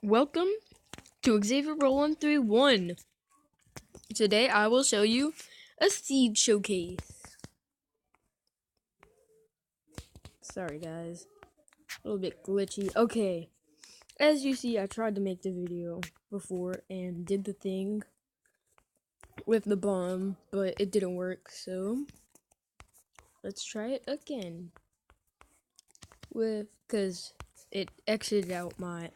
Welcome to Xavier Roll 131. Today I will show you a seed showcase. Sorry guys, a little bit glitchy. Okay, as you see, I tried to make the video before and did the thing with the bomb, but it didn't work, so let's try it again. Because it exited out my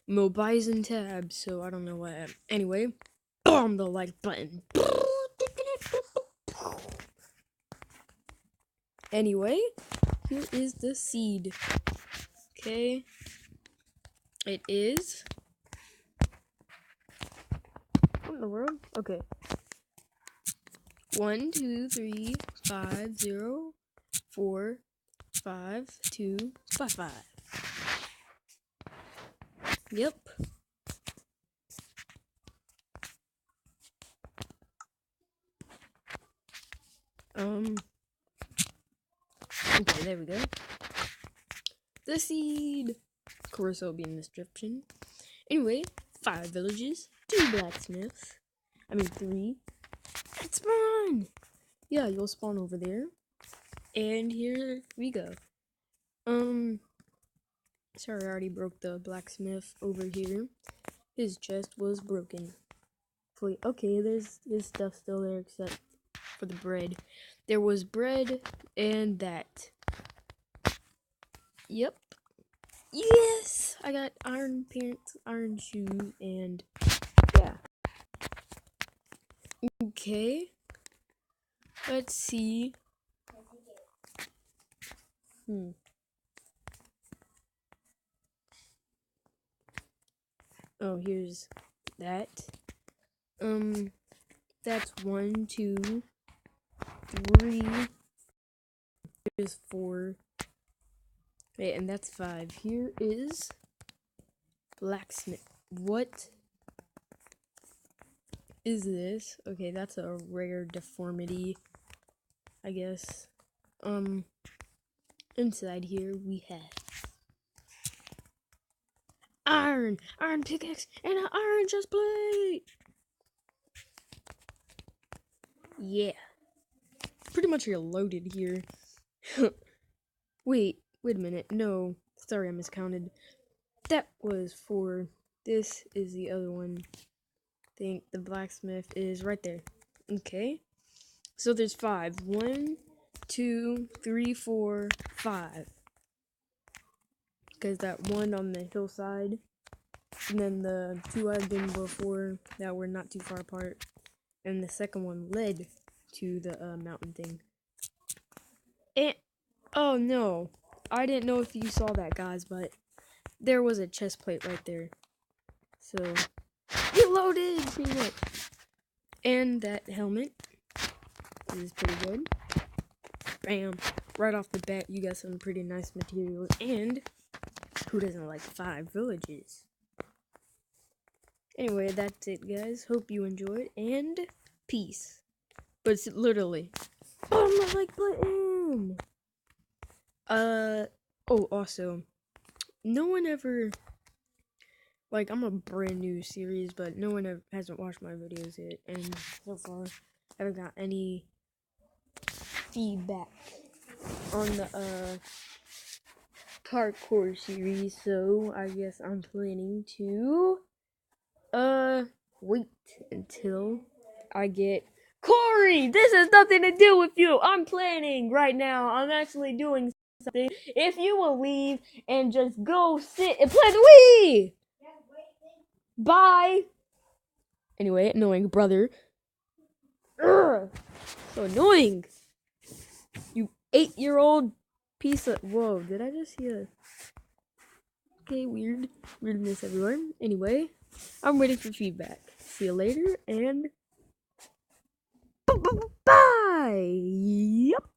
Mobizen tab, so I don't know what. Anyway, bomb the like button. Anyway, here is the seed. Okay, it is. What in the world? Okay. 1, 2, 3, 5, 0, 4, 5, 2, 5, 5. Yep. Okay, there we go. The seed. Of course, it'll be in the description. Anyway, 5 villages, 2 blacksmiths. I mean 3. And spawn! Yeah, you'll spawn over there. And here we go. Sorry, I already broke the blacksmith over here. His chest was broken. Okay, there's stuff still there except for the bread. There was bread and that. Yep. Yes! I got iron pants, iron shoes, and yeah. Okay. Let's see. Oh, here's that. That's 1, 2, 3. Here's 4. Wait, and that's 5. Here is blacksmith. What is this? Okay, that's a rare deformity, I guess. Inside here we have iron pickaxe, and an iron chest plate. Yeah. Pretty much you're loaded here. Wait a minute. No. Sorry, I miscounted. That was 4. This is the other one. I think the blacksmith is right there. Okay. So there's 5. 1, 2, 3, 4, 5. Because that one on the hillside, and then the 2 I've been before that were not too far apart, and the second one led to the mountain thing. And oh no, I didn't know if you saw that, guys, but there was a chest plate right there. So get loaded, pretty much. And that helmet is pretty good. Bam! Right off the bat, you got some pretty nice materials. And who doesn't like 5 villages? Anyway, that's it, guys. Hope you enjoyed, and peace. But it's literally my like button. Oh, also, no one ever, like, I'm a brand new series, but no one hasn't watched my videos yet, and so far, I haven't got any feedback on the, parkour series, so I guess I'm planning to, wait until I get Corey! This has nothing to do with you! I'm planning right now. I'm actually doing something. If you will leave and just go sit and play the Wii! Bye! Anyway, annoying brother. Ugh, so annoying! You 8-year-old piece of... Whoa, did I just hear... Okay, weirdness everywhere. Anyway, I'm waiting for feedback. See you later, and... Bye! Yep.